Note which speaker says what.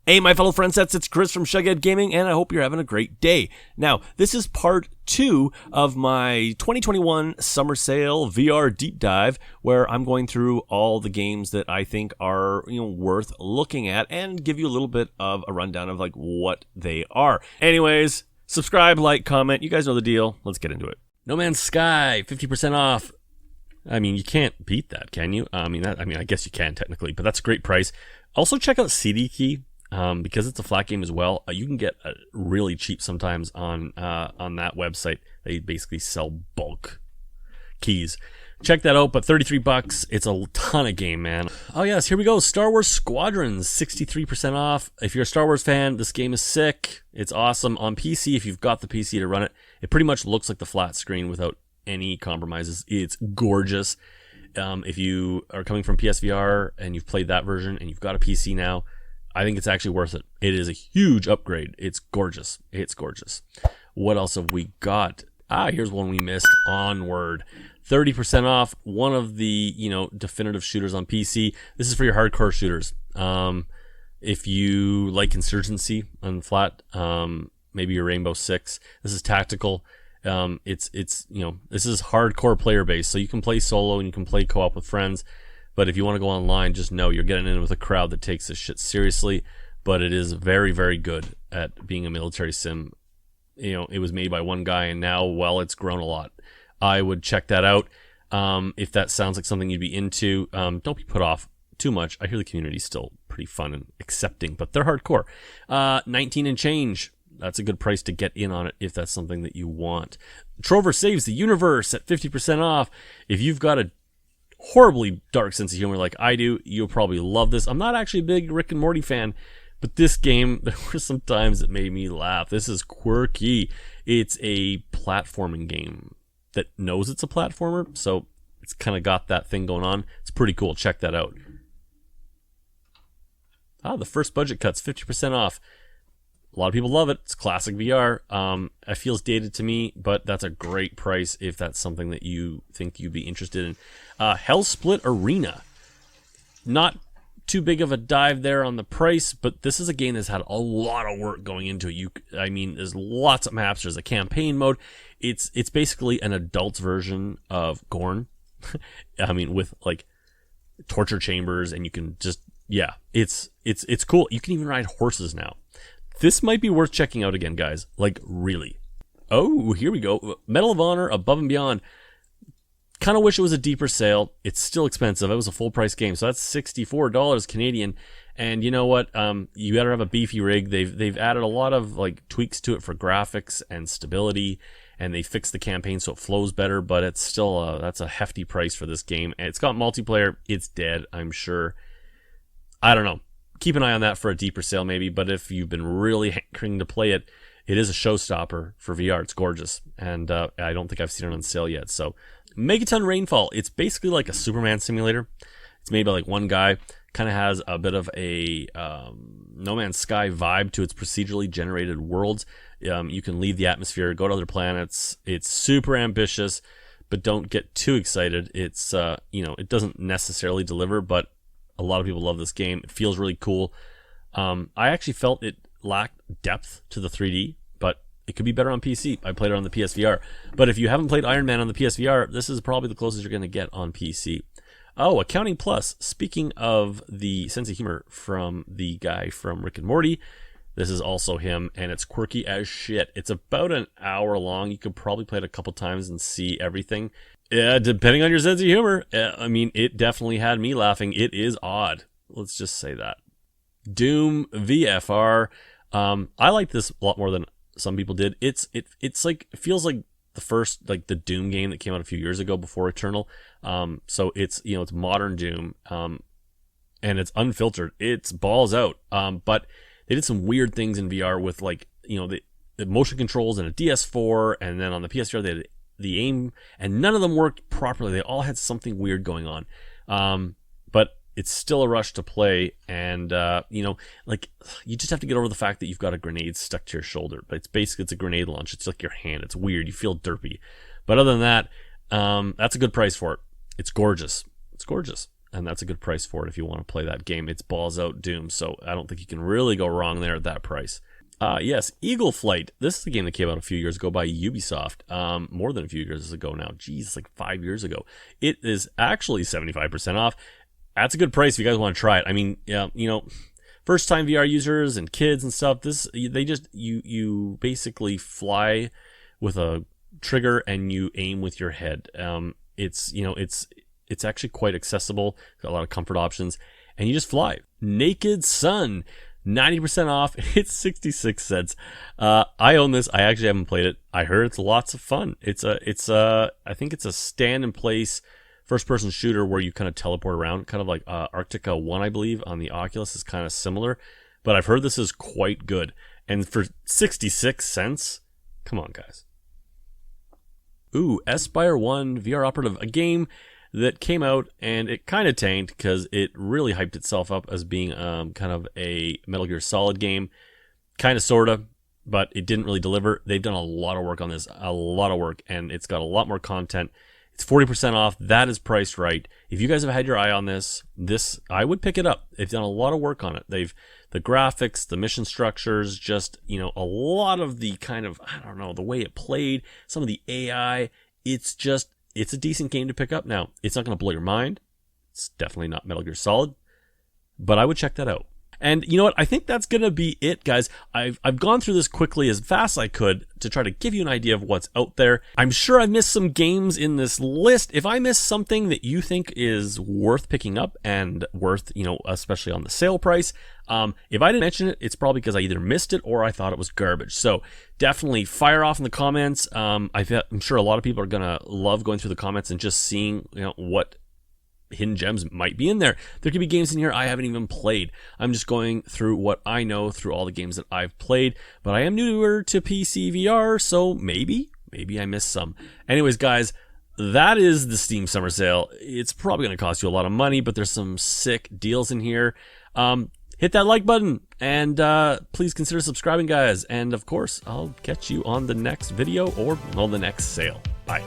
Speaker 1: Hey, my fellow friendsets, it's Chris from Shughead Gaming, and I hope you're having a great day. Now, this is part 2 of my 2021 Summer Sale VR Deep Dive, where I'm going through all the games that I think are, worth looking at, and give you a little bit of a rundown of, what they are. Anyways, subscribe, like, comment. You guys know the deal. Let's get into it. No Man's Sky, 50% off. I mean, you can't beat that, can you? I guess you can technically, but that's a great price. Also, check out CD Key. Because it's a flat game as well, you can get really cheap sometimes on that website. They basically sell bulk keys. Check that out, but $33, it's a ton of game, man. Oh yes, here we go. Star Wars Squadrons, 63% off. If you're a Star Wars fan, this game is sick. It's awesome. On PC, if you've got the PC to run it, it pretty much looks like the flat screen without any compromises. It's gorgeous. If you are coming from PSVR and you've played that version and you've got a PC now, I think it's actually worth it. It is a huge upgrade. It's gorgeous. It's gorgeous. What else have we got? Here's one we missed. Onward. 30% off. One of the, definitive shooters on PC. This is for your hardcore shooters. If you like Insurgency on flat, maybe your Rainbow Six. This is tactical. This is hardcore player base. So you can play solo and you can play co-op with friends. But if you want to go online, just know you're getting in with a crowd that takes this shit seriously. But it is very, very good at being a military sim. It was made by one guy, and now, it's grown a lot. I would check that out. If that sounds like something you'd be into, don't be put off too much. I hear the community's still pretty fun and accepting, but they're hardcore. 19 and change. That's a good price to get in on it if that's something that you want. Trover Saves the Universe at 50% off. If you've got a horribly dark sense of humor like I do, you'll probably love this. I'm not actually a big Rick and Morty fan, but this game, there were some times it made me laugh. This is quirky. It's a platforming game that knows it's a platformer, so it's kind of got that thing going on. It's pretty cool. Check that out. The first budget cut's 50% off. A lot of people love it. It's classic VR. It feels dated to me, but that's a great price if that's something that you think you'd be interested in. Hellsplit Arena. Not too big of a dive there on the price, but this is a game that's had a lot of work going into it. There's lots of maps. There's a campaign mode. It's basically an adult's version of Gorn. With torture chambers, and you can just, it's cool. You can even ride horses now. This might be worth checking out again, guys. Really. Oh, here we go. Medal of Honor Above and Beyond. Kind of wish it was a deeper sale. It's still expensive. It was a full price game, so that's $64 Canadian. And you know what? You better have a beefy rig. They've added a lot of tweaks to it for graphics and stability, and they fixed the campaign so it flows better. But it's still that's a hefty price for this game. And it's got multiplayer. It's dead, I'm sure. I don't know. Keep an eye on that for a deeper sale maybe, but if you've been really hankering to play it, it is a showstopper for VR. It's gorgeous, and I don't think I've seen it on sale yet. So, Megaton Rainfall, it's basically like a Superman simulator. It's made by one guy, kind of has a bit of a No Man's Sky vibe to its procedurally generated worlds. You can leave the atmosphere, go to other planets. It's super ambitious, but don't get too excited. It's, it doesn't necessarily deliver, but a lot of people love this game. It feels really cool. I actually felt it lacked depth to the 3D, but it could be better on PC. I played it on the PSVR. But if you haven't played Iron Man on the PSVR, this is probably the closest you're going to get on PC. Oh, Accounting Plus. Speaking of the sense of humor from the guy from Rick and Morty, this is also him, and it's quirky as shit. It's about an hour long. You could probably play it a couple times and see everything. Yeah, depending on your sense of humor. It definitely had me laughing. It is odd. Let's just say that. Doom VFR. I like this a lot more than some people did. It feels like the first the Doom game that came out a few years ago before Eternal. So it's it's modern Doom. And it's unfiltered. It's balls out. But they did some weird things in VR with the motion controls and a DS4, and then on the PSVR they had the aim, and none of them worked properly. They all had something weird going on. But it's still a rush to play, and you just have to get over the fact that you've got a grenade stuck to your shoulder. But it's a grenade launch. It's like your hand. It's weird. You feel derpy. But other than that, that's a good price for it. It's gorgeous. It's gorgeous. and that's a good price for it if you want to play that game. It's balls out Doom, so I don't think you can really go wrong there at that price. Yes, Eagle Flight. This is a game that came out a few years ago by Ubisoft. More than a few years ago now. Geez, like 5 years ago. It is actually 75% off. That's a good price if you guys want to try it. I mean, yeah, you know, first time VR users and kids and stuff, you basically fly with a trigger and you aim with your head. It's actually quite accessible. Got a lot of comfort options, and you just fly. Naked Sun, 90% off. It's 66 cents. I own this. I actually haven't played it. I heard it's lots of fun. I think it's a stand in place first-person shooter where you kind of teleport around, kind of like Arctica 1, I believe, on the Oculus is kind of similar. But I've heard this is quite good. And for 66 cents, come on, guys. Ooh, Espire 1 VR Operative, a game that came out and it kind of tanked because it really hyped itself up as being kind of a Metal Gear Solid game. Kind of, sort of, but it didn't really deliver. They've done a lot of work on this, a lot of work, and it's got a lot more content. It's 40% off. That is priced right. If you guys have had your eye on this, I would pick it up. They've done a lot of work on it. The graphics, the mission structures, just, you know, a lot of the kind of, I don't know, the way it played, some of the AI. It's a decent game to pick up now. It's not going to blow your mind. It's definitely not Metal Gear Solid, but I would check that out. And you know what? I think that's going to be it, guys. I've gone through this quickly as fast as I could to try to give you an idea of what's out there. I'm sure I've missed some games in this list. If I missed something that you think is worth picking up and worth, you know, especially on the sale price, if I didn't mention it, it's probably because I either missed it or I thought it was garbage. So definitely fire off in the comments. I'm sure a lot of people are going to love going through the comments and just seeing, you know, what hidden gems might be in there. There could be games in here I haven't even played. I'm just going through what I know through all the games that I've played, but I am newer to PC VR, so maybe I missed some. Anyways, guys, that is the Steam Summer Sale. It's probably going to cost you a lot of money, but there's some sick deals in here. Hit that like button, and please consider subscribing, guys. And of course, I'll catch you on the next video or on the next sale. Bye.